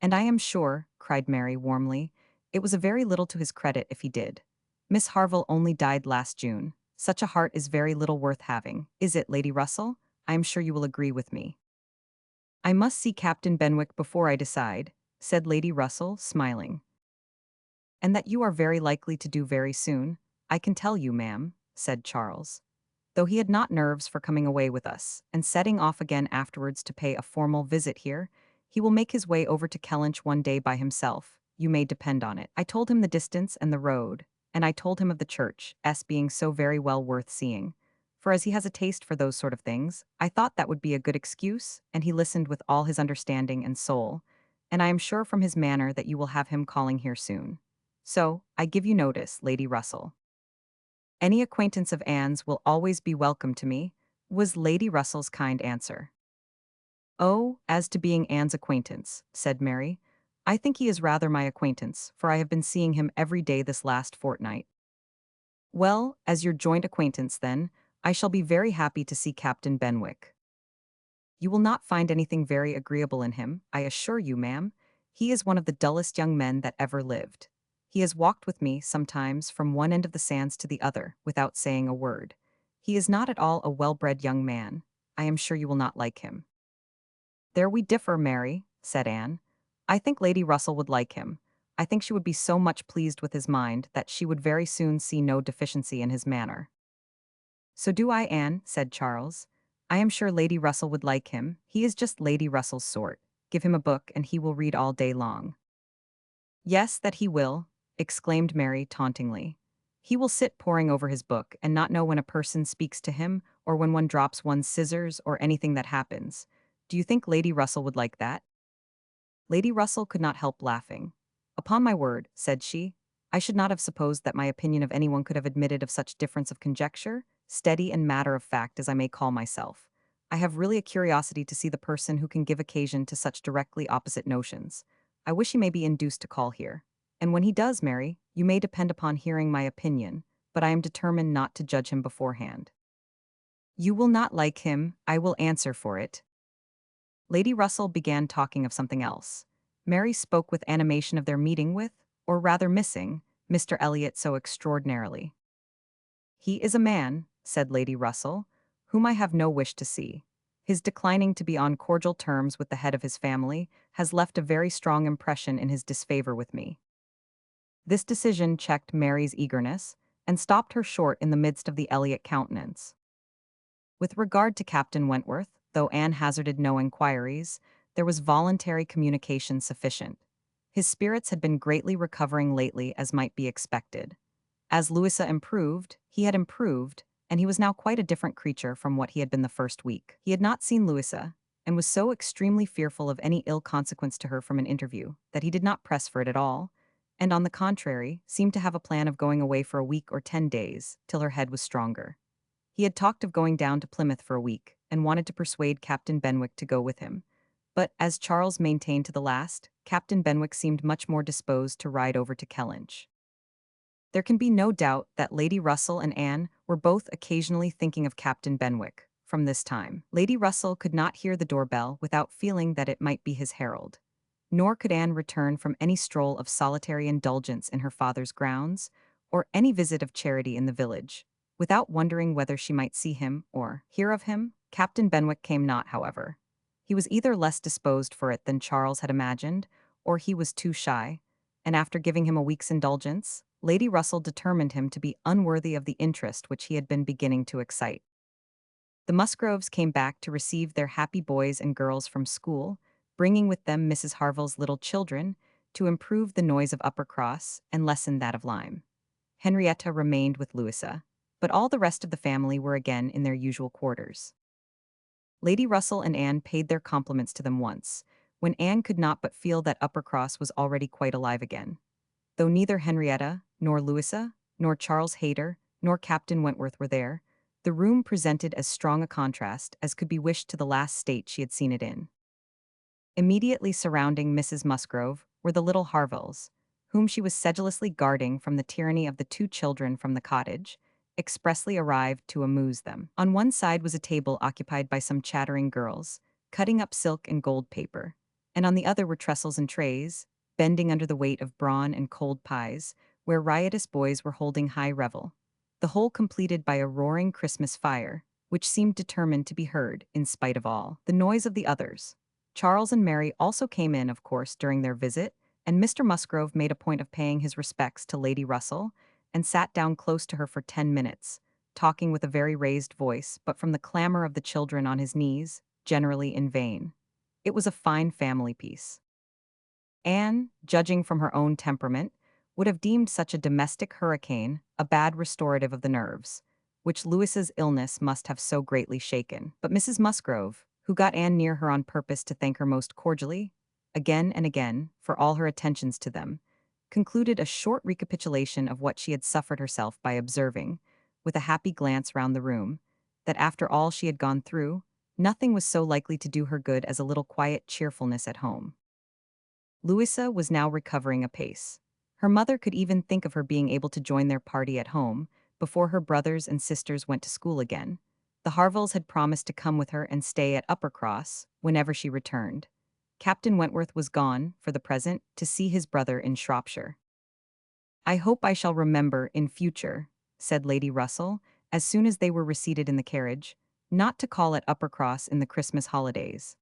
And I am sure, cried Mary warmly, it was a very little to his credit if he did. Miss Harville only died last June. Such a heart is very little worth having, is it, Lady Russell? I am sure you will agree with me. I must see Captain Benwick before I decide, said Lady Russell, smiling. And that you are very likely to do very soon, I can tell you, ma'am, said Charles. Though he had not nerves for coming away with us, and setting off again afterwards to pay a formal visit here, he will make his way over to Kellynch one day by himself, you may depend on it. I told him the distance and the road, and I told him of the church, being so very well worth seeing. For as he has a taste for those sort of things, I thought that would be a good excuse, and he listened with all his understanding and soul, and I am sure from his manner that you will have him calling here soon. So, I give you notice, Lady Russell. Any acquaintance of Anne's will always be welcome to me, was Lady Russell's kind answer. Oh, as to being Anne's acquaintance, said Mary, I think he is rather my acquaintance, for I have been seeing him every day this last fortnight. Well, as your joint acquaintance, then, I shall be very happy to see Captain Benwick. You will not find anything very agreeable in him, I assure you, ma'am. He is one of the dullest young men that ever lived. He has walked with me, sometimes, from one end of the sands to the other, without saying a word. He is not at all a well-bred young man. I am sure you will not like him. There we differ, Mary, said Anne. I think Lady Russell would like him. I think she would be so much pleased with his mind that she would very soon see no deficiency in his manner. So do I, Anne, said Charles. I am sure Lady Russell would like him. He is just Lady Russell's sort. Give him a book and he will read all day long. Yes, that he will, exclaimed Mary tauntingly. He will sit poring over his book and not know when a person speaks to him or when one drops one's scissors or anything that happens. Do you think Lady Russell would like that? Lady Russell could not help laughing. Upon my word, said she, I should not have supposed that my opinion of anyone could have admitted of such difference of conjecture, steady and matter of fact as I may call myself. I have really a curiosity to see the person who can give occasion to such directly opposite notions. I wish he may be induced to call here. And when he does, Mary, you may depend upon hearing my opinion, but I am determined not to judge him beforehand. You will not like him, I will answer for it. Lady Russell began talking of something else. Mary spoke with animation of their meeting with, or rather missing, Mr. Elliot so extraordinarily. He is a man, said Lady Russell, whom I have no wish to see. His declining to be on cordial terms with the head of his family has left a very strong impression in his disfavor with me. This decision checked Mary's eagerness, and stopped her short in the midst of the Elliot countenance. With regard to Captain Wentworth, though Anne hazarded no inquiries, there was voluntary communication sufficient. His spirits had been greatly recovering lately, as might be expected. As Louisa improved, he had improved, and he was now quite a different creature from what he had been the first week. He had not seen Louisa, and was so extremely fearful of any ill consequence to her from an interview, that he did not press for it at all, and on the contrary, seemed to have a plan of going away for a week or 10 days, till her head was stronger. He had talked of going down to Plymouth for a week, and wanted to persuade Captain Benwick to go with him. But, as Charles maintained to the last, Captain Benwick seemed much more disposed to ride over to Kellynch. There can be no doubt that Lady Russell and Anne were both occasionally thinking of Captain Benwick, from this time. Lady Russell could not hear the doorbell without feeling that it might be his herald. Nor could Anne return from any stroll of solitary indulgence in her father's grounds, or any visit of charity in the village, without wondering whether she might see him or hear of him. Captain Benwick came not, however. He was either less disposed for it than Charles had imagined, or he was too shy, and after giving him a week's indulgence, Lady Russell determined him to be unworthy of the interest which he had been beginning to excite. The Musgroves came back to receive their happy boys and girls from school, bringing with them Mrs. Harville's little children, to improve the noise of Uppercross and lessen that of Lyme. Henrietta remained with Louisa, but all the rest of the family were again in their usual quarters. Lady Russell and Anne paid their compliments to them once, when Anne could not but feel that Uppercross was already quite alive again. Though neither Henrietta, nor Louisa, nor Charles Hayter, nor Captain Wentworth were there, the room presented as strong a contrast as could be wished to the last state she had seen it in. Immediately surrounding Mrs. Musgrove were the little Harvilles, whom she was sedulously guarding from the tyranny of the two children from the cottage, expressly arrived to amuse them. On one side was a table occupied by some chattering girls, cutting up silk and gold paper, and on the other were trestles and trays, bending under the weight of brawn and cold pies, where riotous boys were holding high revel. The whole completed by a roaring Christmas fire, which seemed determined to be heard, in spite of all the noise of the others. Charles and Mary also came in, of course, during their visit, and Mr. Musgrove made a point of paying his respects to Lady Russell, and sat down close to her for 10 minutes, talking with a very raised voice, but from the clamor of the children on his knees, generally in vain. It was a fine family piece. Anne, judging from her own temperament, would have deemed such a domestic hurricane a bad restorative of the nerves, which Louis's illness must have so greatly shaken. But Mrs. Musgrove, who got Anne near her on purpose to thank her most cordially, again and again, for all her attentions to them, concluded a short recapitulation of what she had suffered herself by observing, with a happy glance round the room, that after all she had gone through, nothing was so likely to do her good as a little quiet cheerfulness at home. Louisa was now recovering apace. Her mother could even think of her being able to join their party at home, before her brothers and sisters went to school again. The Harvilles had promised to come with her and stay at Uppercross whenever she returned. Captain Wentworth was gone, for the present, to see his brother in Shropshire. "I hope I shall remember, in future," said Lady Russell, as soon as they were reseated in the carriage, "not to call at Uppercross in the Christmas holidays.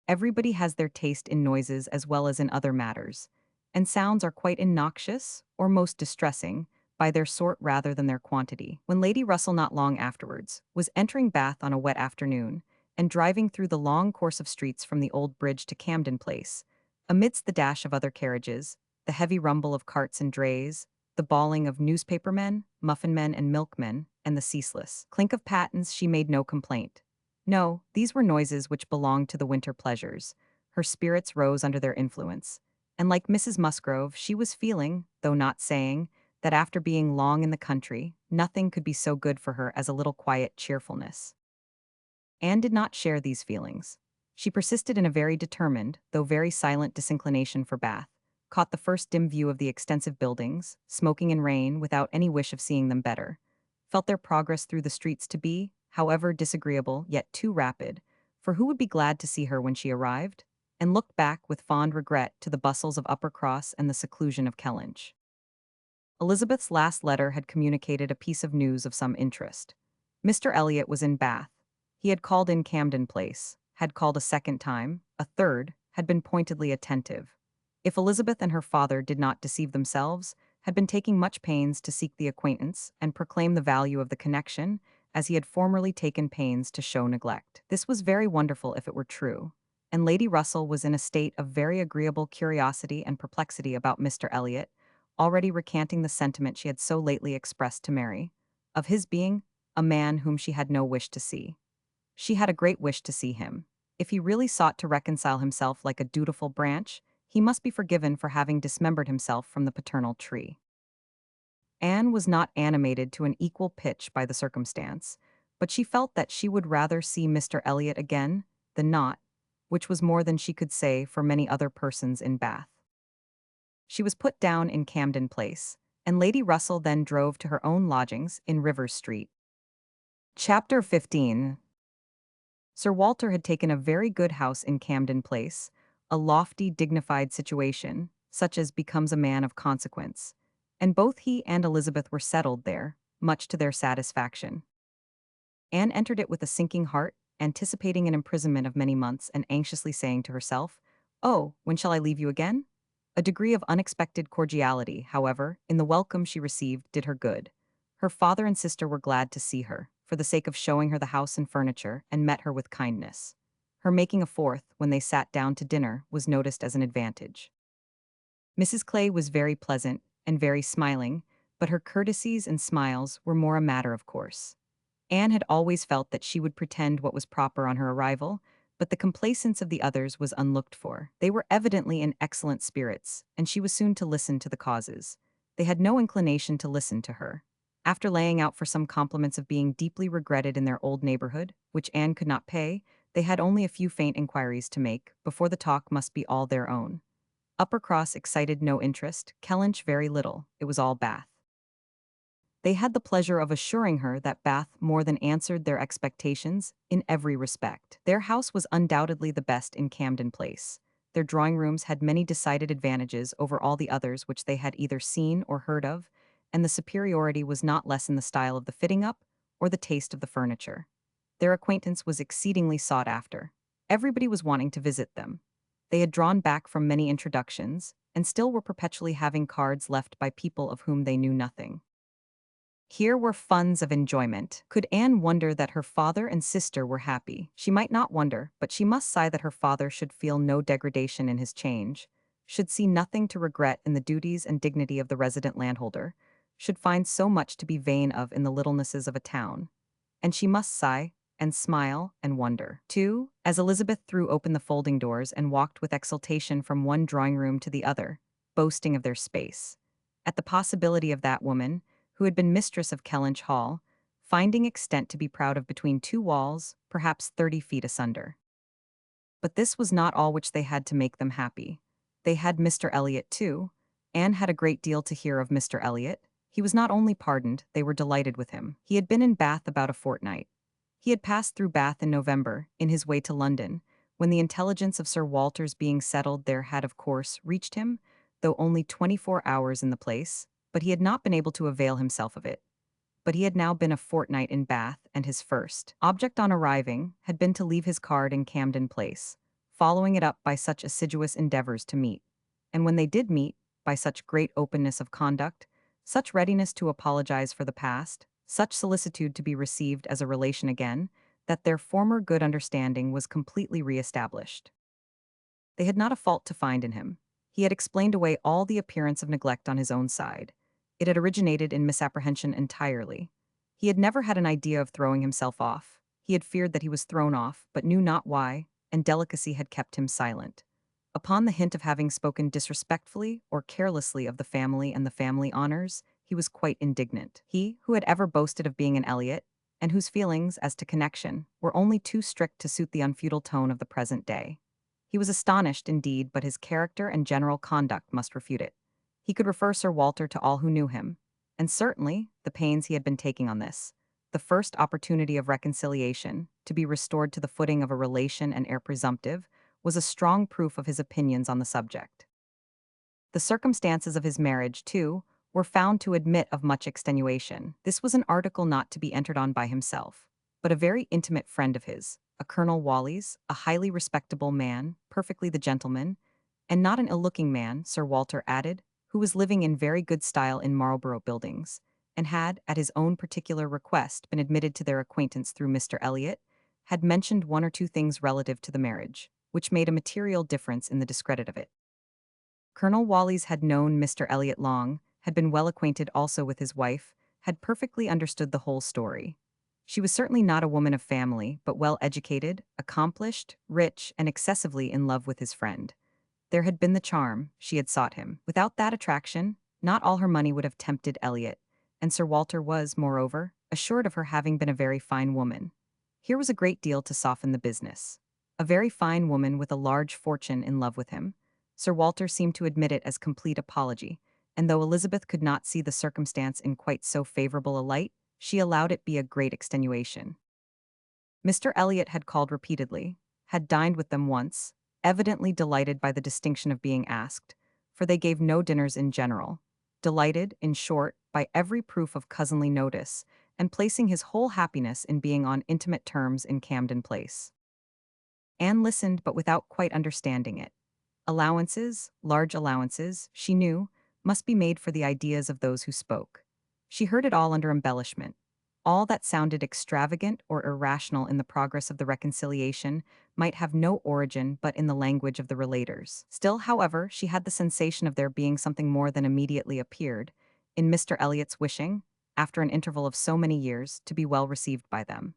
Everybody has their taste in noises as well as in other matters, and sounds are quite innoxious, or most distressing, by their sort rather than their quantity." When Lady Russell not long afterwards was entering Bath on a wet afternoon, and driving through the long course of streets from the old bridge to Camden Place, amidst the dash of other carriages, the heavy rumble of carts and drays, the bawling of newspapermen, muffin-men and milkmen, and the ceaseless clink of pattens, she made no complaint. No, these were noises which belonged to the winter pleasures. Her spirits rose under their influence, and like Mrs. Musgrove, she was feeling, though not saying, that after being long in the country, nothing could be so good for her as a little quiet cheerfulness. Anne did not share these feelings. She persisted in a very determined, though very silent disinclination for Bath, caught the first dim view of the extensive buildings, smoking in rain, without any wish of seeing them better, felt their progress through the streets to be, however disagreeable, yet too rapid, for who would be glad to see her when she arrived, and looked back with fond regret to the bustles of Uppercross and the seclusion of Kellynch. Elizabeth's last letter had communicated a piece of news of some interest. Mr. Elliot was in Bath. He had called in Camden Place, had called a second time, a third, had been pointedly attentive. If Elizabeth and her father did not deceive themselves, had been taking much pains to seek the acquaintance and proclaim the value of the connection, as he had formerly taken pains to show neglect. This was very wonderful if it were true, and Lady Russell was in a state of very agreeable curiosity and perplexity about Mr. Elliot, already recanting the sentiment she had so lately expressed to Mary, of his being a man whom she had no wish to see. She had a great wish to see him. If he really sought to reconcile himself like a dutiful branch, he must be forgiven for having dismembered himself from the paternal tree. Anne was not animated to an equal pitch by the circumstance, but she felt that she would rather see Mr. Elliot again than not, which was more than she could say for many other persons in Bath. She was put down in Camden Place, and Lady Russell then drove to her own lodgings in Rivers Street. Chapter 15. Sir Walter had taken a very good house in Camden Place, a lofty, dignified situation, such as becomes a man of consequence, and both he and Elizabeth were settled there, much to their satisfaction. Anne entered it with a sinking heart, anticipating an imprisonment of many months and anxiously saying to herself, "Oh, when shall I leave you again?" A degree of unexpected cordiality, however, in the welcome she received did her good. Her father and sister were glad to see her, for the sake of showing her the house and furniture, and met her with kindness. Her making a fourth, when they sat down to dinner, was noticed as an advantage. Mrs. Clay was very pleasant and very smiling, but her courtesies and smiles were more a matter of course. Anne had always felt that she would pretend what was proper on her arrival, but the complaisance of the others was unlooked for. They were evidently in excellent spirits, and she was soon to listen to the causes. They had no inclination to listen to her. After laying out for some compliments of being deeply regretted in their old neighborhood, which Anne could not pay, they had only a few faint inquiries to make, before the talk must be all their own. Uppercross excited no interest, Kellynch very little, it was all Bath. They had the pleasure of assuring her that Bath more than answered their expectations in every respect. Their house was undoubtedly the best in Camden Place. their drawing rooms had many decided advantages over all the others which they had either seen or heard of, and the superiority was not less in the style of the fitting up or the taste of the furniture. Their acquaintance was exceedingly sought after. Everybody was wanting to visit them. They had drawn back from many introductions, and still were perpetually having cards left by people of whom they knew nothing. Here were funds of enjoyment. Could Anne wonder that her father and sister were happy? She might not wonder, but she must sigh that her father should feel no degradation in his change, should see nothing to regret in the duties and dignity of the resident landholder, should find so much to be vain of in the littlenesses of a town. And she must sigh, and smile, and wonder, too, as Elizabeth threw open the folding doors and walked with exultation from one drawing room to the other, boasting of their space. At the possibility of that woman, who had been mistress of Kellynch Hall, finding extent to be proud of between two walls, perhaps 30 feet asunder. But this was not all which they had to make them happy. They had Mr. Elliot too. Anne had a great deal to hear of Mr. Elliot. He was not only pardoned, they were delighted with him. He had been in Bath about a fortnight. He had passed through Bath in November, in his way to London, when the intelligence of Sir Walter's being settled there had of course reached him, though only 24 hours in the place, but he had not been able to avail himself of it. But he had now been a fortnight in Bath, and his first object on arriving had been to leave his card in Camden Place, following it up by such assiduous endeavors to meet. And when they did meet, by such great openness of conduct, such readiness to apologize for the past, such solicitude to be received as a relation again, that their former good understanding was completely re-established. They had not a fault to find in him. He had explained away all the appearance of neglect on his own side. It had originated in misapprehension entirely. He had never had an idea of throwing himself off. He had feared that he was thrown off, but knew not why, and delicacy had kept him silent. Upon the hint of having spoken disrespectfully or carelessly of the family and the family honors, he was quite indignant. He, who had ever boasted of being an Elliot, and whose feelings, as to connection, were only too strict to suit the unfeudal tone of the present day. He was astonished, indeed, but his character and general conduct must refute it. He could refer Sir Walter to all who knew him, and certainly the pains he had been taking on this, the first opportunity of reconciliation, to be restored to the footing of a relation and heir presumptive, was a strong proof of his opinions on the subject. The circumstances of his marriage, too, were found to admit of much extenuation. This was an article not to be entered on by himself, but a very intimate friend of his, a Colonel Wallis, a highly respectable man, perfectly the gentleman, and not an ill-looking man, Sir Walter added, who was living in very good style in Marlborough Buildings, and had, at his own particular request, been admitted to their acquaintance through Mr. Elliot, had mentioned one or two things relative to the marriage, which made a material difference in the discredit of it. Colonel Wallis had known Mr. Elliot long, had been well acquainted also with his wife, had perfectly understood the whole story. She was certainly not a woman of family, but well educated, accomplished, rich, and excessively in love with his friend. There had been the charm, she had sought him. Without that attraction, not all her money would have tempted Elliot, and Sir Walter was, moreover, assured of her having been a very fine woman. Here was a great deal to soften the business. A very fine woman with a large fortune in love with him. Sir Walter seemed to admit it as complete apology, and though Elizabeth could not see the circumstance in quite so favorable a light, she allowed it be a great extenuation. Mr. Elliot had called repeatedly, had dined with them once, evidently delighted by the distinction of being asked, for they gave no dinners in general, delighted, in short, by every proof of cousinly notice, and placing his whole happiness in being on intimate terms in Camden Place. Anne listened, but without quite understanding it. Allowances, large allowances, she knew, must be made for the ideas of those who spoke. She heard it all under embellishment. All that sounded extravagant or irrational in the progress of the reconciliation might have no origin but in the language of the relators. Still, however, she had the sensation of there being something more than immediately appeared, in Mr. Elliot's wishing, after an interval of so many years, to be well received by them.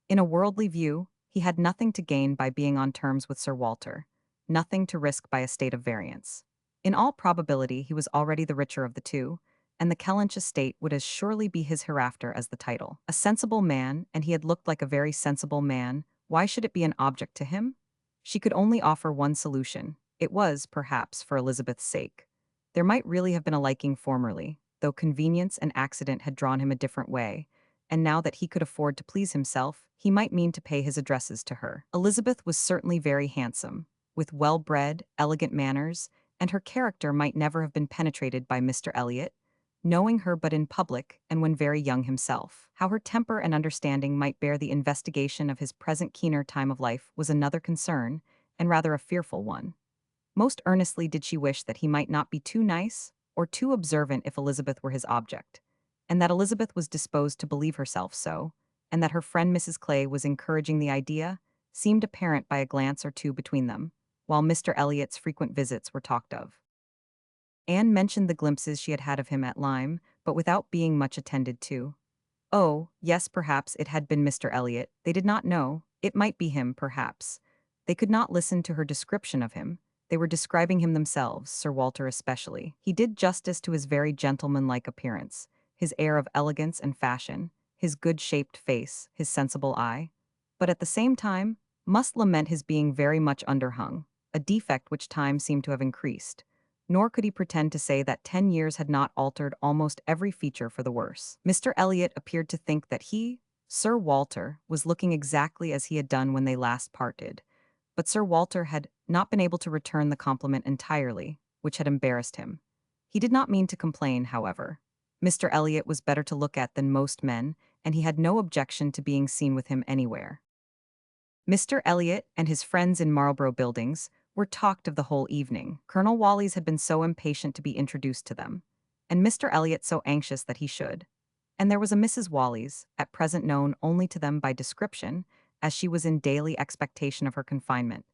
In a worldly view, he had nothing to gain by being on terms with Sir Walter, nothing to risk by a state of variance. In all probability, he was already the richer of the two, and the Kellynch estate would as surely be his hereafter as the title. A sensible man, and he had looked like a very sensible man, why should it be an object to him? She could only offer one solution. It was, perhaps, for Elizabeth's sake. There might really have been a liking formerly, though convenience and accident had drawn him a different way, and now that he could afford to please himself, he might mean to pay his addresses to her. Elizabeth was certainly very handsome. with well-bred, elegant manners, and her character might never have been penetrated by Mr. Elliot, knowing her but in public and when very young himself. How her temper and understanding might bear the investigation of his present keener time of life was another concern, and rather a fearful one. Most earnestly did she wish that he might not be too nice or too observant if Elizabeth were his object, and that Elizabeth was disposed to believe herself so, and that her friend Mrs. Clay was encouraging the idea, seemed apparent by a glance or two between them, while Mr. Elliot's frequent visits were talked of. Anne mentioned the glimpses she had had of him at Lyme, but without being much attended to. Oh, yes, perhaps it had been Mr. Elliot. They did not know. It might be him, perhaps. They could not listen to her description of him. They were describing him themselves, Sir Walter especially. He did justice to his very gentlemanlike appearance, his air of elegance and fashion, his good-shaped face, his sensible eye. But at the same time, must lament his being very much underhung, a defect which time seemed to have increased. Nor could he pretend to say that 10 years had not altered almost every feature for the worse. Mr. Elliot appeared to think that he, Sir Walter, was looking exactly as he had done when they last parted, but Sir Walter had not been able to return the compliment entirely, which had embarrassed him. He did not mean to complain, however. Mr. Elliot was better to look at than most men, and he had no objection to being seen with him anywhere. Mr. Elliot and his friends in Marlborough Buildings were talked of the whole evening. Colonel Wallis had been so impatient to be introduced to them, and Mr. Elliot so anxious that he should. And there was a Mrs. Wallis, at present known only to them by description, as she was in daily expectation of her confinement.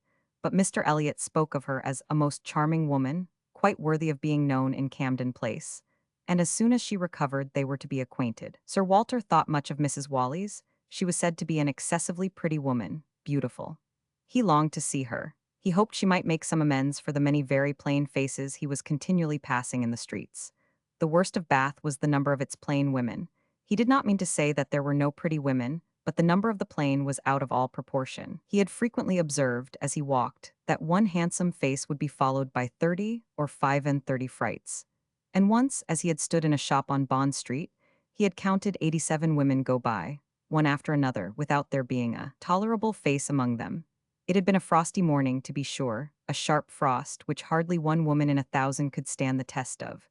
But Mr. Elliot spoke of her as a most charming woman, quite worthy of being known in Camden Place, and as soon as she recovered they were to be acquainted. Sir Walter thought much of Mrs. Wallis. She was said to be an excessively pretty woman, beautiful. He longed to see her. He hoped she might make some amends for the many very plain faces he was continually passing in the streets. The worst of Bath was the number of its plain women. He did not mean to say that there were no pretty women, but the number of the plain was out of all proportion. He had frequently observed, as he walked, that one handsome face would be followed by 30 or 35 frights. And once, as he had stood in a shop on Bond Street, he had counted 87 women go by, one after another, without there being a tolerable face among them. It had been a frosty morning, to be sure, a sharp frost which hardly one woman in 1,000 could stand the test of.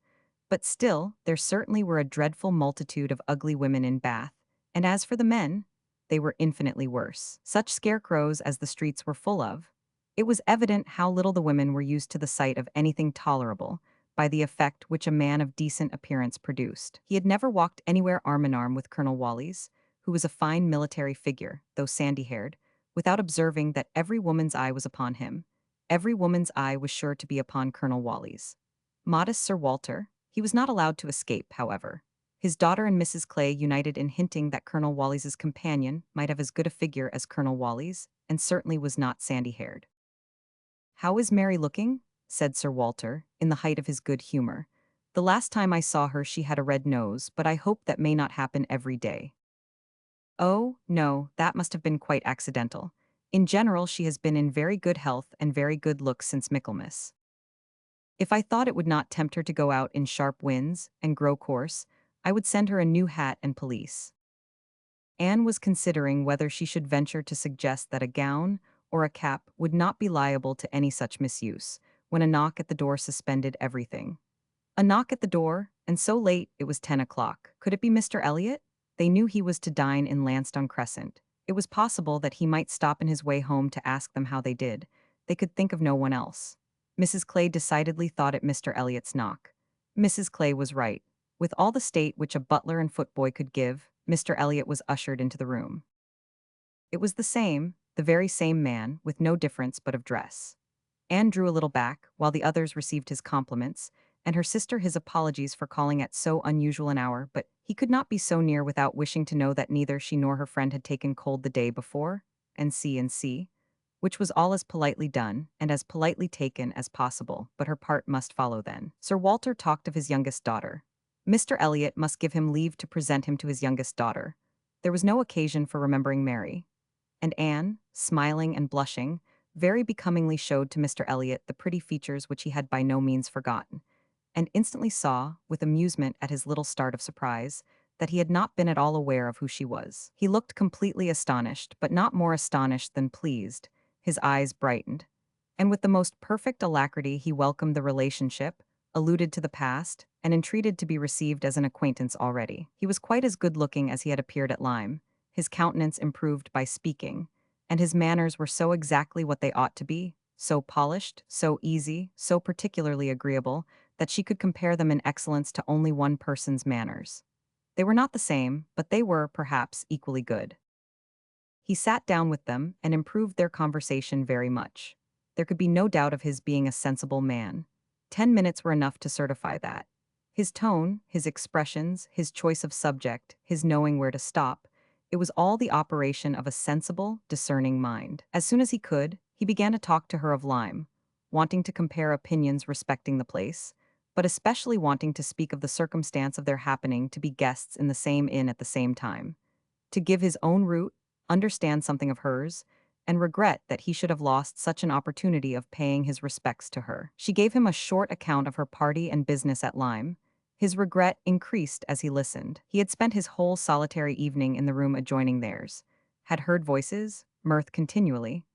But still, there certainly were a dreadful multitude of ugly women in Bath, and as for the men, they were infinitely worse. Such scarecrows as the streets were full of. It was evident how little the women were used to the sight of anything tolerable, by the effect which a man of decent appearance produced. He had never walked anywhere arm in arm with Colonel Wallis, who was a fine military figure, though sandy-haired, without observing that every woman's eye was upon him. Every woman's eye was sure to be upon Colonel Wallis. Modest Sir Walter, he was not allowed to escape, however. His daughter and Mrs. Clay united in hinting that Colonel Wallis's companion might have as good a figure as Colonel Wallis, and certainly was not sandy-haired. "How is Mary looking?" said Sir Walter, in the height of his good humor. "The last time I saw her she had a red nose, but I hope that may not happen every day." "Oh, no, that must have been quite accidental. In general she has been in very good health and very good looks since Michaelmas. If I thought it would not tempt her to go out in sharp winds and grow coarse, I would send her a new hat and pelisse." Anne was considering whether she should venture to suggest that a gown or a cap would not be liable to any such misuse, when a knock at the door suspended everything. A knock at the door, and so late it was 10 o'clock. Could it be Mr. Elliot? They knew he was to dine in Lansdowne Crescent. It was possible that he might stop in his way home to ask them how they did. They could think of no one else. Mrs. Clay decidedly thought it Mr. Elliot's knock. Mrs. Clay was right. With all the state which a butler and footboy could give, Mr. Elliot was ushered into the room. It was the very same man, with no difference but of dress. Anne drew a little back, while the others received his compliments, and her sister his apologies for calling at so unusual an hour, but he could not be so near without wishing to know that neither she nor her friend had taken cold the day before, and see, which was all as politely done, and as politely taken as possible, but her part must follow then. Sir Walter talked of his youngest daughter. Mr. Elliot must give him leave to present him to his youngest daughter. There was no occasion for remembering Mary. And Anne, smiling and blushing, very becomingly showed to Mr. Elliot the pretty features which he had by no means forgotten, and instantly saw, with amusement at his little start of surprise, that he had not been at all aware of who she was. He looked completely astonished, but not more astonished than pleased. His eyes brightened. And with the most perfect alacrity, he welcomed the relationship, alluded to the past, and entreated to be received as an acquaintance already. He was quite as good-looking as he had appeared at Lyme, his countenance improved by speaking, and his manners were so exactly what they ought to be, so polished, so easy, so particularly agreeable, that she could compare them in excellence to only one person's manners. They were not the same, but they were, perhaps, equally good. He sat down with them and improved their conversation very much. There could be no doubt of his being a sensible man. 10 minutes were enough to certify that. His tone, his expressions, his choice of subject, his knowing where to stop, it was all the operation of a sensible, discerning mind. As soon as he could, he began to talk to her of Lyme, wanting to compare opinions respecting the place, but especially wanting to speak of the circumstance of their happening to be guests in the same inn at the same time, to give his own route, understand something of hers, and regret that he should have lost such an opportunity of paying his respects to her. She gave him a short account of her party and business at Lyme. His regret increased as he listened. He had spent his whole solitary evening in the room adjoining theirs, had heard voices, mirth continually,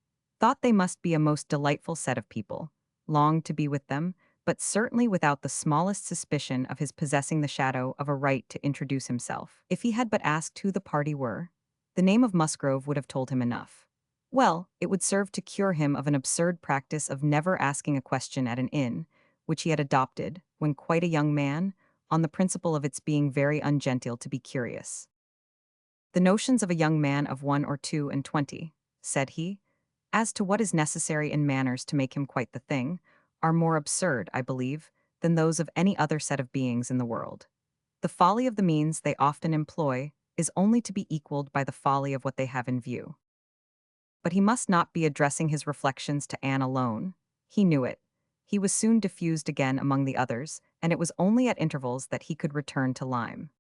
thought they must be a most delightful set of people, longed to be with them, but certainly without the smallest suspicion of his possessing the shadow of a right to introduce himself. If he had but asked who the party were, the name of Musgrove would have told him enough. Well, it would serve to cure him of an absurd practice of never asking a question at an inn, which he had adopted, when quite a young man, on the principle of its being very ungenteel to be curious. The notions of a young man of 1 or 2 and 20, said he, as to what is necessary in manners to make him quite the thing, are more absurd, I believe, than those of any other set of beings in the world. The folly of the means they often employ is only to be equaled by the folly of what they have in view. But he must not be addressing his reflections to Anne alone. He knew it. He was soon diffused again among the others, and it was only at intervals that he could return to Lyme.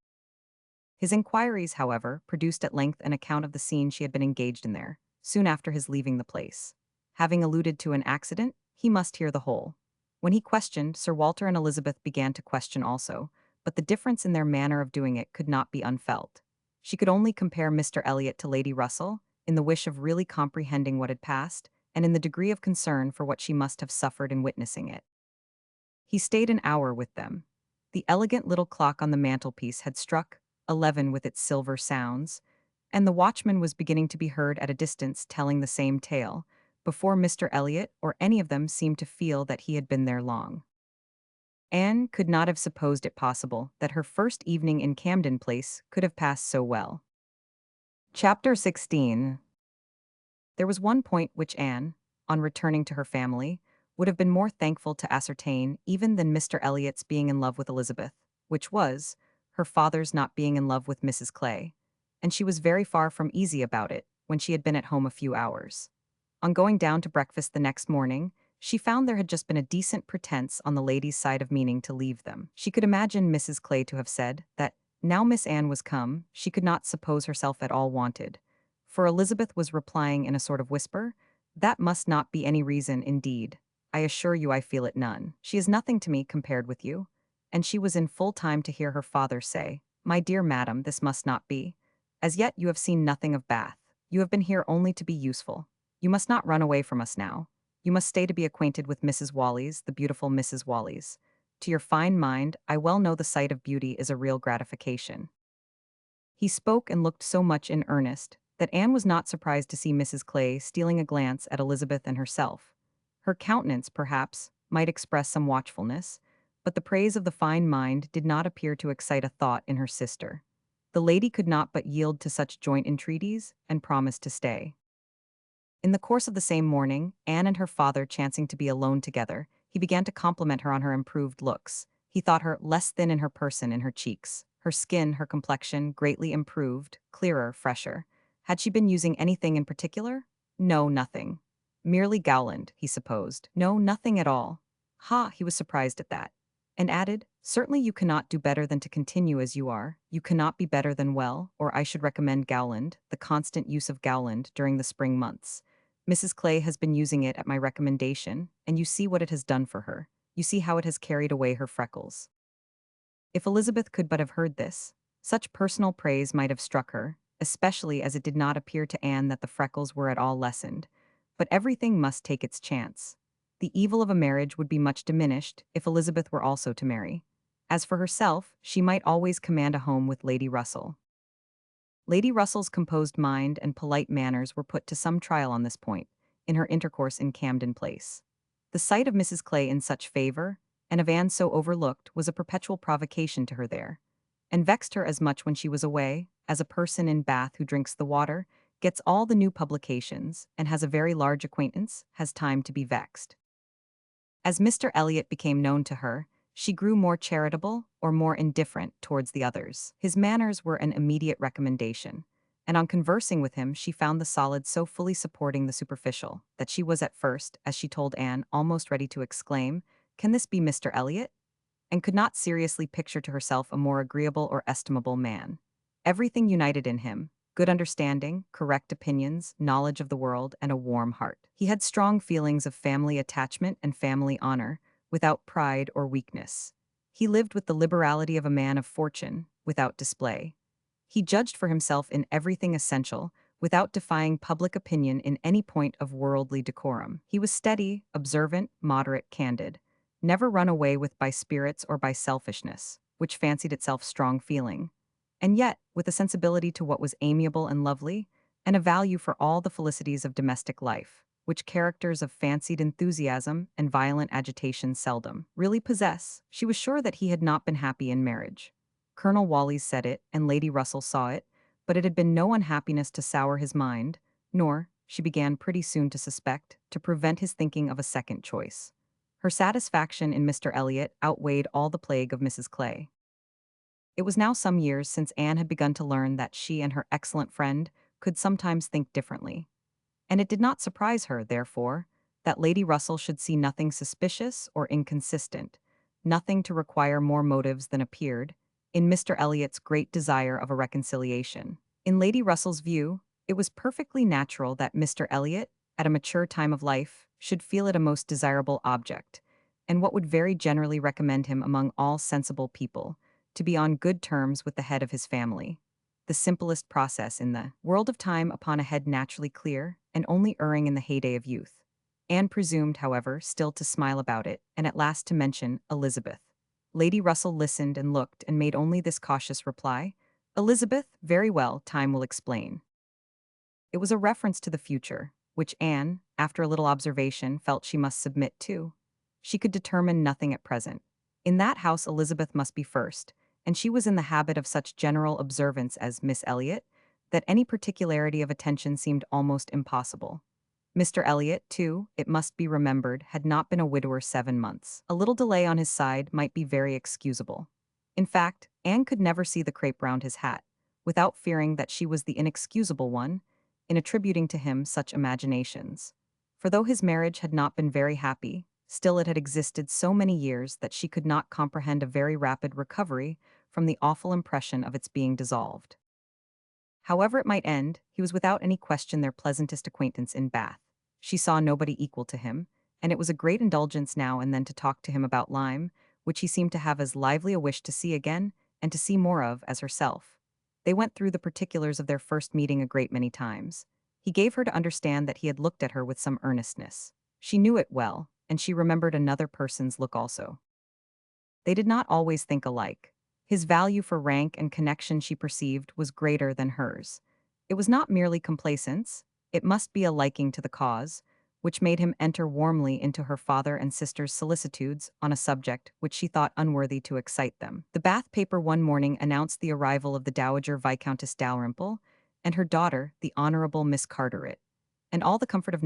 His inquiries, however, produced at length an account of the scene she had been engaged in there, soon after his leaving the place. Having alluded to an accident, he must hear the whole. When he questioned, Sir Walter and Elizabeth began to question also, but the difference in their manner of doing it could not be unfelt. She could only compare Mr. Elliot to Lady Russell, in the wish of really comprehending what had passed, and in the degree of concern for what she must have suffered in witnessing it. He stayed an hour with them. The elegant little clock on the mantelpiece had struck 11 with its silver sounds, and the watchman was beginning to be heard at a distance telling the same tale, before Mr. Elliot or any of them seemed to feel that he had been there long. Anne could not have supposed it possible that her first evening in Camden Place could have passed so well. Chapter 16. There was one point which Anne, on returning to her family, would have been more thankful to ascertain even than Mr. Elliot's being in love with Elizabeth, which was, her father's not being in love with Mrs. Clay, and she was very far from easy about it when she had been at home a few hours. On going down to breakfast the next morning, she found there had just been a decent pretense on the lady's side of meaning to leave them. She could imagine Mrs. Clay to have said that, now Miss Anne was come, she could not suppose herself at all wanted. For Elizabeth was replying in a sort of whisper, that must not be any reason, indeed. I assure you I feel it none. She is nothing to me compared with you. And she was in full time to hear her father say, my dear madam, this must not be. As yet you have seen nothing of Bath. You have been here only to be useful. You must not run away from us now. You must stay to be acquainted with Mrs. Wallis, the beautiful Mrs. Wallis. To your fine mind, I well know the sight of beauty is a real gratification. He spoke and looked so much in earnest that Anne was not surprised to see Mrs. Clay stealing a glance at Elizabeth and herself. Her countenance, perhaps, might express some watchfulness, but the praise of the fine mind did not appear to excite a thought in her sister. The lady could not but yield to such joint entreaties, and promised to stay. In the course of the same morning, Anne and her father chancing to be alone together, he began to compliment her on her improved looks. He thought her less thin in her person, in her cheeks, her skin, her complexion, greatly improved, clearer, fresher. Had she been using anything in particular? No, nothing. Merely Gowland, he supposed. No, nothing at all. Ha, he was surprised at that. And added, certainly you cannot do better than to continue as you are. You cannot be better than well, or I should recommend Gowland, the constant use of Gowland during the spring months. Mrs. Clay has been using it at my recommendation, and you see what it has done for her. You see how it has carried away her freckles. If Elizabeth could but have heard this, such personal praise might have struck her, especially as it did not appear to Anne that the freckles were at all lessened. But everything must take its chance. The evil of a marriage would be much diminished if Elizabeth were also to marry. As for herself, she might always command a home with Lady Russell. Lady Russell's composed mind and polite manners were put to some trial on this point, in her intercourse in Camden Place. The sight of Mrs. Clay in such favor, and of Anne so overlooked, was a perpetual provocation to her there, and vexed her as much when she was away, as a person in Bath who drinks the water, gets all the new publications, and has a very large acquaintance, has time to be vexed. As Mr. Elliot became known to her, she grew more charitable or more indifferent towards the others. His manners were an immediate recommendation, and on conversing with him she found the solid so fully supporting the superficial that she was at first, as she told Anne, almost ready to exclaim, "Can this be Mr. Elliot?" and could not seriously picture to herself a more agreeable or estimable man. Everything united in him: good understanding, correct opinions, knowledge of the world, and a warm heart. He had strong feelings of family attachment and family honor, without pride or weakness. He lived with the liberality of a man of fortune, without display. He judged for himself in everything essential, without defying public opinion in any point of worldly decorum. He was steady, observant, moderate, candid, never run away with by spirits or by selfishness, which fancied itself strong feeling, and yet with a sensibility to what was amiable and lovely, and a value for all the felicities of domestic life, which characters of fancied enthusiasm and violent agitation seldom really possess. She was sure that he had not been happy in marriage. Colonel Wallis said it, and Lady Russell saw it, but it had been no unhappiness to sour his mind, nor, she began pretty soon to suspect, to prevent his thinking of a second choice. Her satisfaction in Mr. Elliot outweighed all the plague of Mrs. Clay. It was now some years since Anne had begun to learn that she and her excellent friend could sometimes think differently, and it did not surprise her, therefore, that Lady Russell should see nothing suspicious or inconsistent, nothing to require more motives than appeared, in Mr. Elliot's great desire of a reconciliation. In Lady Russell's view, it was perfectly natural that Mr. Elliot, at a mature time of life, should feel it a most desirable object, and what would very generally recommend him among all sensible people, to be on good terms with the head of his family. The simplest process in the world of time upon a head naturally clear, and only erring in the heyday of youth. Anne presumed, however, still to smile about it, and at last to mention Elizabeth. Lady Russell listened and looked and made only this cautious reply: "Elizabeth, very well, time will explain." It was a reference to the future, which Anne, after a little observation, felt she must submit to. She could determine nothing at present. In that house Elizabeth must be first, and she was in the habit of such general observance as Miss Elliot, that any particularity of attention seemed almost impossible. Mr. Elliot, too, it must be remembered, had not been a widower 7 months. A little delay on his side might be very excusable. In fact, Anne could never see the crape round his hat, without fearing that she was the inexcusable one, in attributing to him such imaginations. For though his marriage had not been very happy, still it had existed so many years that she could not comprehend a very rapid recovery from the awful impression of its being dissolved. However it might end, he was without any question their pleasantest acquaintance in Bath. She saw nobody equal to him, and it was a great indulgence now and then to talk to him about Lyme, which he seemed to have as lively a wish to see again, and to see more of, as herself. They went through the particulars of their first meeting a great many times. He gave her to understand that he had looked at her with some earnestness. She knew it well, and she remembered another person's look also. They did not always think alike. His value for rank and connection, she perceived, was greater than hers. It was not merely complacence, it must be a liking to the cause, which made him enter warmly into her father and sister's solicitudes on a subject which she thought unworthy to excite them. The Bath paper one morning announced the arrival of the Dowager Viscountess Dalrymple and her daughter, the Honorable Miss Carteret, and all the comfort of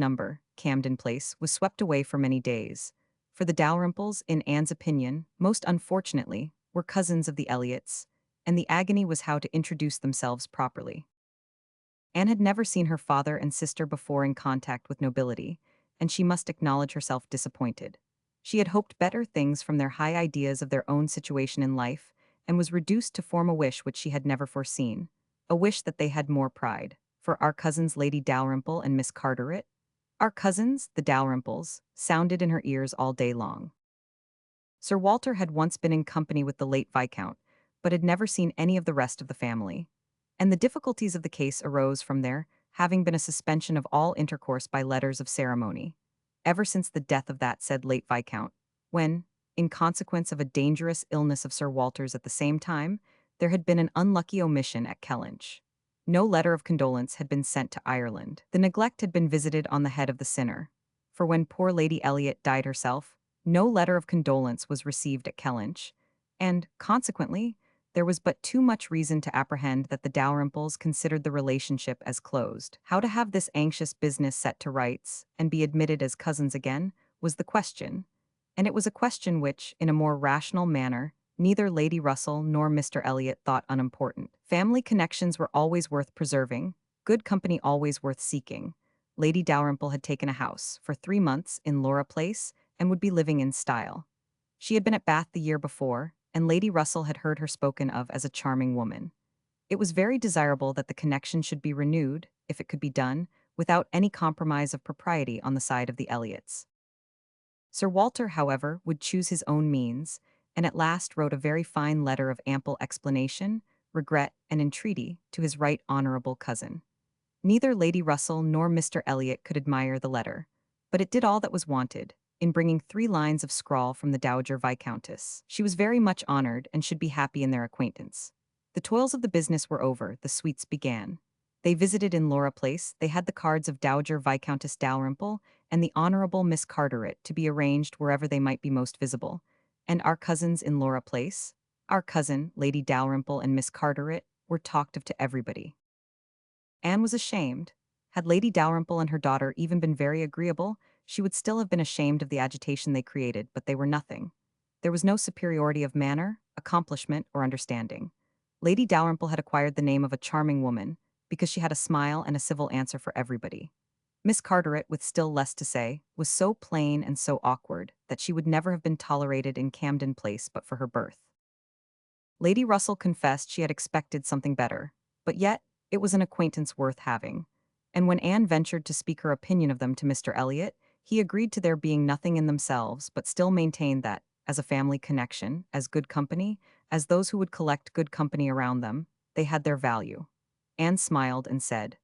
Camden Place, was swept away for many days. For the Dalrymples, in Anne's opinion, most unfortunately, were cousins of the Elliots, and the agony was how to introduce themselves properly. Anne had never seen her father and sister before in contact with nobility, and she must acknowledge herself disappointed. She had hoped better things from their high ideas of their own situation in life, and was reduced to form a wish which she had never foreseen, a wish that they had more pride. For our cousins Lady Dalrymple and Miss Carteret, our cousins, the Dalrymples, sounded in her ears all day long. Sir Walter had once been in company with the late Viscount, but had never seen any of the rest of the family, and the difficulties of the case arose from there having been a suspension of all intercourse by letters of ceremony. ever since the death of that said late Viscount, when, in consequence of a dangerous illness of Sir Walter's at the same time, there had been an unlucky omission at Kellynch. No letter of condolence had been sent to Ireland. The neglect had been visited on the head of the sinner. For when poor Lady Elliot died herself, no letter of condolence was received at Kellynch, and, consequently, there was but too much reason to apprehend that the Dalrymples considered the relationship as closed. How to have this anxious business set to rights, and be admitted as cousins again, was the question, and it was a question which, in a more rational manner, neither Lady Russell nor Mr. Elliot thought unimportant. Family connections were always worth preserving, good company always worth seeking. Lady Dalrymple had taken a house, for 3 months, in Laura Place, and would be living in style. She had been at Bath the year before, and Lady Russell had heard her spoken of as a charming woman. It was very desirable that the connection should be renewed, if it could be done, without any compromise of propriety on the side of the Elliots. Sir Walter, however, would choose his own means, and at last wrote a very fine letter of ample explanation, regret, and entreaty to his right honourable cousin. Neither Lady Russell nor Mr. Elliot could admire the letter, but it did all that was wanted, in bringing 3 lines of scrawl from the Dowager Viscountess. She was very much honoured and should be happy in their acquaintance. The toils of the business were over, the sweets began. They visited in Laura Place, they had the cards of Dowager Viscountess Dalrymple and the Honourable Miss Carteret to be arranged wherever they might be most visible. And our cousins in Laura Place, our cousin, Lady Dalrymple and Miss Carteret, were talked of to everybody. Anne was ashamed. Had Lady Dalrymple and her daughter even been very agreeable, she would still have been ashamed of the agitation they created, but they were nothing. There was no superiority of manner, accomplishment, or understanding. Lady Dalrymple had acquired the name of a charming woman, because she had a smile and a civil answer for everybody. Miss Carteret, with still less to say, was so plain and so awkward that she would never have been tolerated in Camden Place but for her birth. Lady Russell confessed she had expected something better, but yet it was an acquaintance worth having. And when Anne ventured to speak her opinion of them to Mr. Elliot, he agreed to their being nothing in themselves, but still maintained that, as a family connection, as good company, as those who would collect good company around them, they had their value. Anne smiled and said,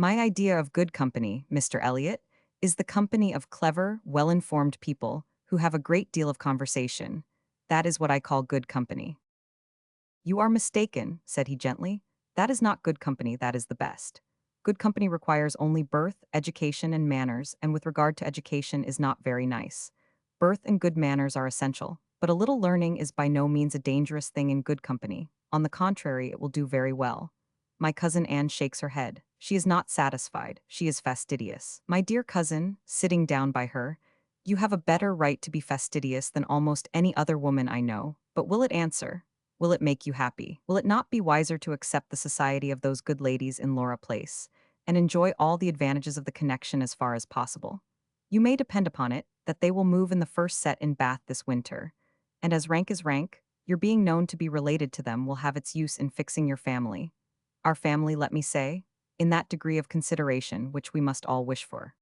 "My idea of good company, Mr. Elliot, is the company of clever, well-informed people who have a great deal of conversation. That is what I call good company." "You are mistaken," said he gently. "That is not good company, that is the best. Good company requires only birth, education, and manners, and with regard to education is not very nice. Birth and good manners are essential, but a little learning is by no means a dangerous thing in good company. On the contrary, it will do very well." My cousin Anne shakes her head. She is not satisfied. She is fastidious. My dear cousin, sitting down by her, you have a better right to be fastidious than almost any other woman I know, but will it answer? Will it make you happy? Will it not be wiser to accept the society of those good ladies in Laura Place, and enjoy all the advantages of the connection as far as possible? You may depend upon it that they will move in the first set in Bath this winter, and as rank is rank, your being known to be related to them will have its use in fixing your family. Our family, let me say, in that degree of consideration which we must all wish for.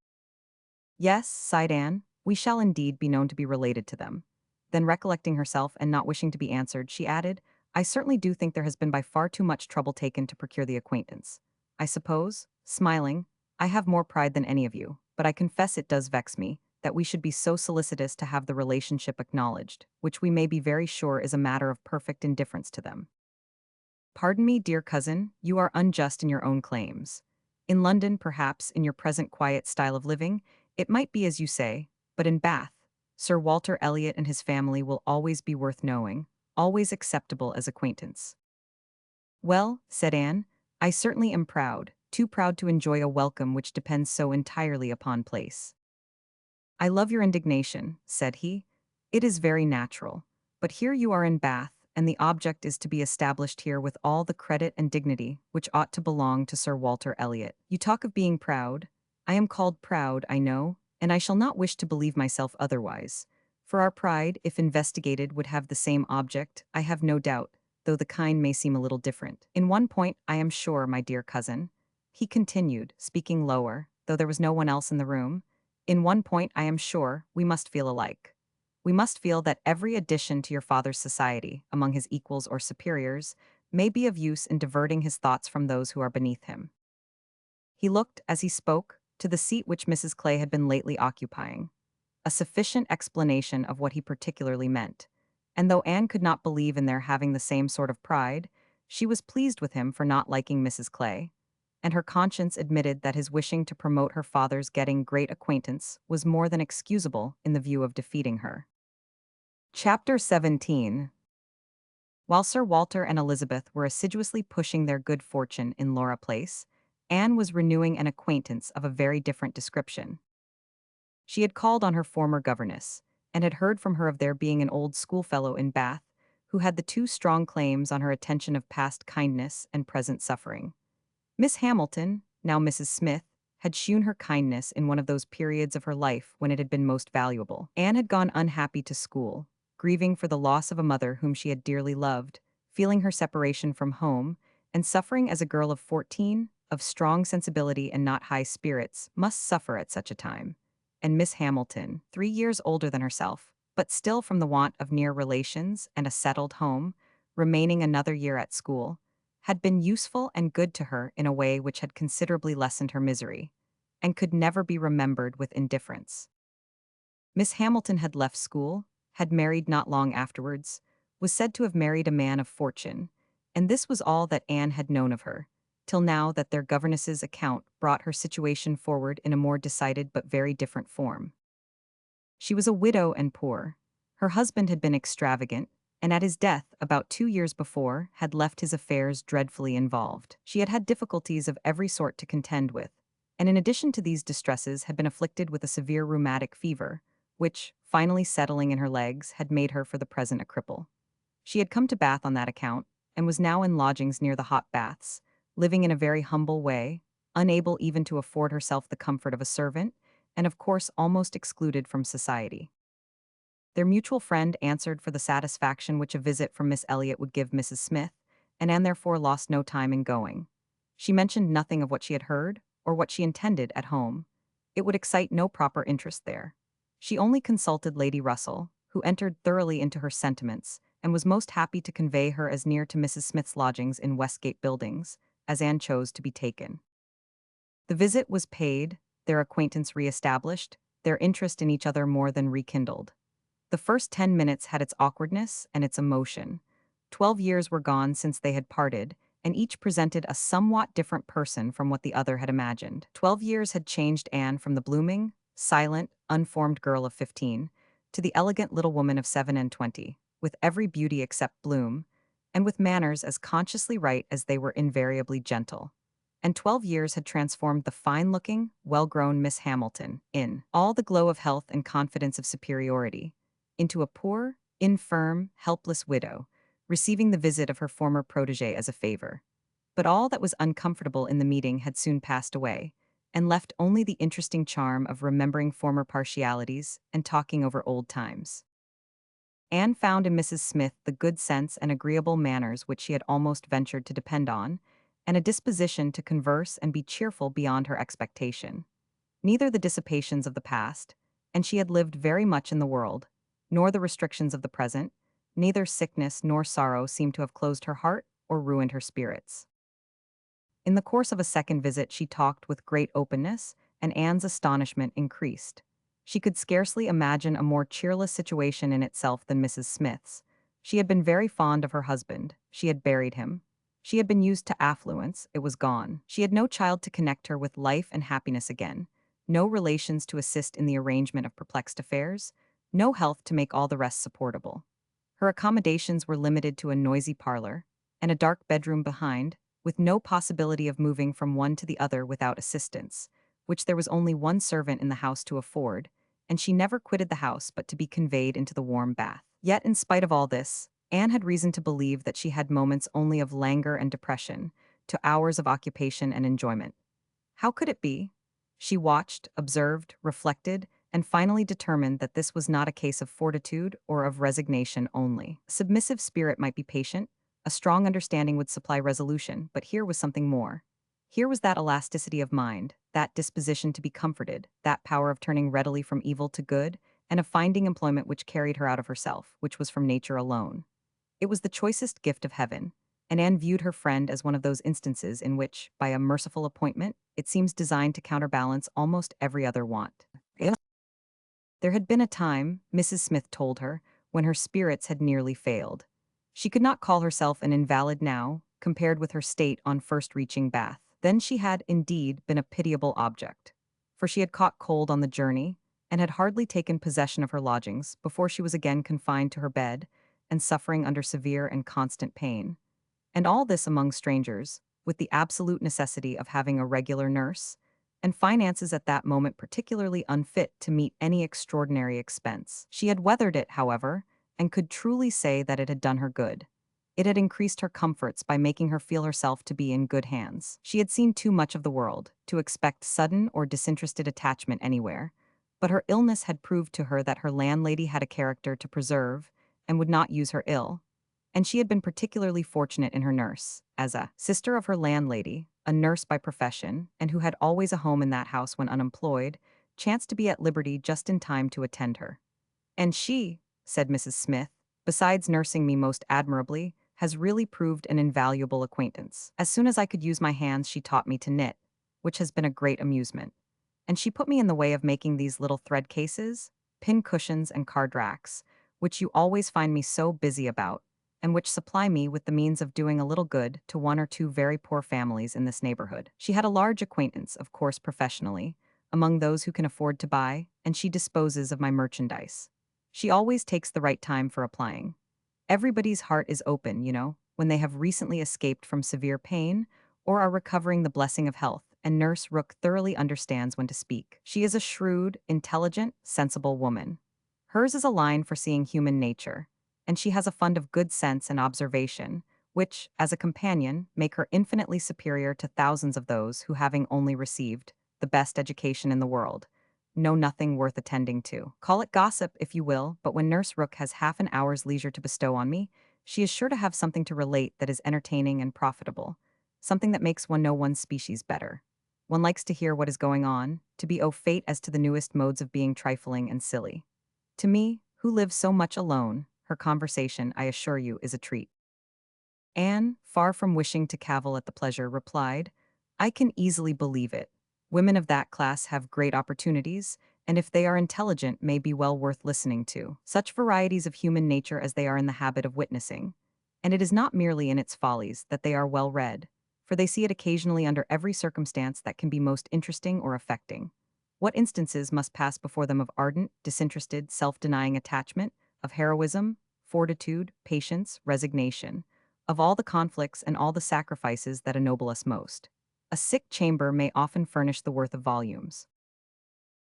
Yes, sighed Anne, we shall indeed be known to be related to them. Then recollecting herself and not wishing to be answered, she added, I certainly do think there has been by far too much trouble taken to procure the acquaintance. I suppose, smiling, I have more pride than any of you, but I confess it does vex me, that we should be so solicitous to have the relationship acknowledged, which we may be very sure is a matter of perfect indifference to them. Pardon me, dear cousin, you are unjust in your own claims. In London, perhaps, in your present quiet style of living, it might be as you say, but in Bath, Sir Walter Elliot and his family will always be worth knowing, always acceptable as acquaintance. Well, said Anne, I certainly am proud, too proud to enjoy a welcome which depends so entirely upon place. I love your indignation, said he. It is very natural. But here you are in Bath, and the object is to be established here with all the credit and dignity which ought to belong to Sir Walter Elliot. You talk of being proud. I am called proud, I know, and I shall not wish to believe myself otherwise. For our pride, if investigated, would have the same object, I have no doubt, though the kind may seem a little different. In one point, I am sure, my dear cousin, he continued, speaking lower, though there was no one else in the room, in one point, I am sure, we must feel alike. We must feel that every addition to your father's society, among his equals or superiors, may be of use in diverting his thoughts from those who are beneath him. He looked, as he spoke, to the seat which Mrs. Clay had been lately occupying, a sufficient explanation of what he particularly meant. And though Anne could not believe in their having the same sort of pride, she was pleased with him for not liking Mrs. Clay, and her conscience admitted that his wishing to promote her father's getting great acquaintance was more than excusable in the view of defeating her. Chapter 17. While Sir Walter and Elizabeth were assiduously pushing their good fortune in Laura Place, Anne was renewing an acquaintance of a very different description. She had called on her former governess, and had heard from her of there being an old schoolfellow in Bath, who had the two strong claims on her attention of past kindness and present suffering. Miss Hamilton, now Mrs. Smith, had shewn her kindness in one of those periods of her life when it had been most valuable. Anne had gone unhappy to school, grieving for the loss of a mother whom she had dearly loved, feeling her separation from home, and suffering as a girl of 14, of strong sensibility and not high spirits, must suffer at such a time. And Miss Hamilton, 3 years older than herself, but still from the want of near relations and a settled home, remaining another year at school, had been useful and good to her in a way which had considerably lessened her misery, and could never be remembered with indifference. Miss Hamilton had left school, had married not long afterwards, was said to have married a man of fortune, and this was all that Anne had known of her, till now that their governess's account brought her situation forward in a more decided but very different form. She was a widow and poor. Her husband had been extravagant, and at his death, about 2 years before, had left his affairs dreadfully involved. She had had difficulties of every sort to contend with, and in addition to these distresses had been afflicted with a severe rheumatic fever, which, finally settling in her legs, had made her for the present a cripple. She had come to Bath on that account, and was now in lodgings near the hot baths, living in a very humble way, unable even to afford herself the comfort of a servant, and of course almost excluded from society. Their mutual friend answered for the satisfaction which a visit from Miss Elliot would give Mrs. Smith, and Anne therefore lost no time in going. She mentioned nothing of what she had heard, or what she intended at home. It would excite no proper interest there. She only consulted Lady Russell, who entered thoroughly into her sentiments, and was most happy to convey her as near to Mrs. Smith's lodgings in Westgate Buildings, as Anne chose to be taken. The visit was paid, their acquaintance re-established, their interest in each other more than rekindled. The first 10 minutes had its awkwardness and its emotion. 12 years were gone since they had parted, and each presented a somewhat different person from what the other had imagined. 12 years had changed Anne from the blooming, silent, unformed girl of 15 to the elegant little woman of 27, with every beauty except bloom, and with manners as consciously right as they were invariably gentle. And 12 years had transformed the fine-looking, well-grown Miss Hamilton, in all the glow of health and confidence of superiority, into a poor, infirm, helpless widow, receiving the visit of her former protégé as a favor. But all that was uncomfortable in the meeting had soon passed away, and left only the interesting charm of remembering former partialities and talking over old times. Anne found in Mrs. Smith the good sense and agreeable manners which she had almost ventured to depend on, and a disposition to converse and be cheerful beyond her expectation. Neither the dissipations of the past, and she had lived very much in the world, nor the restrictions of the present, neither sickness nor sorrow seemed to have closed her heart or ruined her spirits. In the course of a second visit she talked with great openness, and Anne's astonishment increased. She could scarcely imagine a more cheerless situation in itself than Mrs. Smith's. She had been very fond of her husband, she had buried him. She had been used to affluence, it was gone. She had no child to connect her with life and happiness again, no relations to assist in the arrangement of perplexed affairs, no health to make all the rest supportable. Her accommodations were limited to a noisy parlor, and a dark bedroom behind, with no possibility of moving from one to the other without assistance, which there was only one servant in the house to afford, and she never quitted the house but to be conveyed into the warm bath. Yet, in spite of all this, Anne had reason to believe that she had moments only of languor and depression, to hours of occupation and enjoyment. How could it be? She watched, observed, reflected, and finally determined that this was not a case of fortitude or of resignation only. A submissive spirit might be patient, a strong understanding would supply resolution, but here was something more. Here was that elasticity of mind, that disposition to be comforted, that power of turning readily from evil to good, and of finding employment which carried her out of herself, which was from nature alone. It was the choicest gift of heaven, and Anne viewed her friend as one of those instances in which, by a merciful appointment, It seems designed to counterbalance almost every other want. There had been a time, Mrs. Smith told her, when her spirits had nearly failed. She could not call herself an invalid now, compared with her state on first reaching Bath. Then she had, indeed, been a pitiable object. For she had caught cold on the journey, and had hardly taken possession of her lodgings before she was again confined to her bed, and suffering under severe and constant pain. And all this among strangers, with the absolute necessity of having a regular nurse, and finances at that moment particularly unfit to meet any extraordinary expense. She had weathered it, however, and could truly say that it had done her good. It had increased her comforts by making her feel herself to be in good hands. She had seen too much of the world to expect sudden or disinterested attachment anywhere, but her illness had proved to her that her landlady had a character to preserve and would not use her ill, and she had been particularly fortunate in her nurse, as a sister of her landlady, a nurse by profession, and who had always a home in that house when unemployed, chanced to be at liberty just in time to attend her. And she, said Mrs. Smith, besides nursing me most admirably, has really proved an invaluable acquaintance. As soon as I could use my hands, she taught me to knit, which has been a great amusement. And she put me in the way of making these little thread cases, pin cushions, and card racks, which you always find me so busy about, and which supply me with the means of doing a little good to one or two very poor families in this neighborhood. She had a large acquaintance, of course professionally, among those who can afford to buy, and she disposes of my merchandise. She always takes the right time for applying. Everybody's heart is open, when they have recently escaped from severe pain or are recovering the blessing of health, and Nurse Rook thoroughly understands when to speak. She is a shrewd, intelligent, sensible woman. Hers is a line for seeing human nature, and she has a fund of good sense and observation, which, as a companion, make her infinitely superior to thousands of those who, having only received the best education in the world, know nothing worth attending to. Call it gossip, if you will, but when Nurse Rook has half an hour's leisure to bestow on me, she is sure to have something to relate that is entertaining and profitable, something that makes one know one's species better. One likes to hear what is going on, to be au fait as to the newest modes of being trifling and silly. To me, who live so much alone, her conversation, I assure you, is a treat. Anne, far from wishing to cavil at the pleasure, replied, I can easily believe it. Women of that class have great opportunities, and if they are intelligent, may be well worth listening to. Such varieties of human nature as they are in the habit of witnessing. And it is not merely in its follies that they are well read, for they see it occasionally under every circumstance that can be most interesting or affecting. What instances must pass before them of ardent, disinterested, self-denying attachment, of heroism, fortitude, patience, resignation, of all the conflicts and all the sacrifices that ennoble us most. A sick chamber may often furnish the worth of volumes.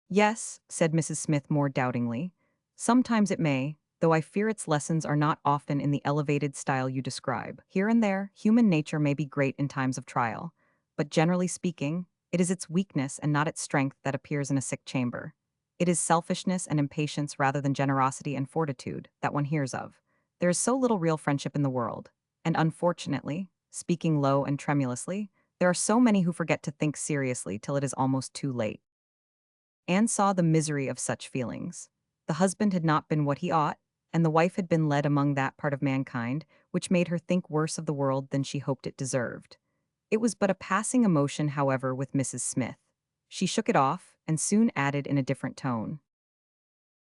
Yes, said Mrs. Smith more doubtingly, sometimes it may, though I fear its lessons are not often in the elevated style you describe. Here and there, human nature may be great in times of trial, but generally speaking, it is its weakness and not its strength that appears in a sick chamber. It is selfishness and impatience rather than generosity and fortitude that one hears of. There is so little real friendship in the world, and unfortunately, speaking low and tremulously, there are so many who forget to think seriously till it is almost too late. Anne saw the misery of such feelings. The husband had not been what he ought, and the wife had been led among that part of mankind which made her think worse of the world than she hoped it deserved. It was but a passing emotion, however, with Mrs. Smith. She shook it off, and soon added in a different tone,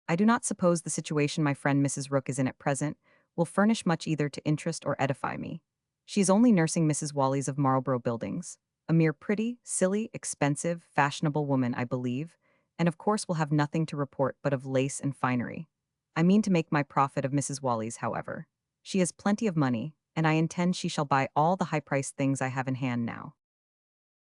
I do not suppose the situation my friend Mrs. Rook is in at present will furnish much either to interest or edify me. She is only nursing Mrs. Wallis of Marlborough Buildings, a mere pretty, silly, expensive, fashionable woman, I believe, and of course will have nothing to report but of lace and finery. I mean to make my profit of Mrs. Wallis, however. She has plenty of money, and I intend she shall buy all the high-priced things I have in hand now.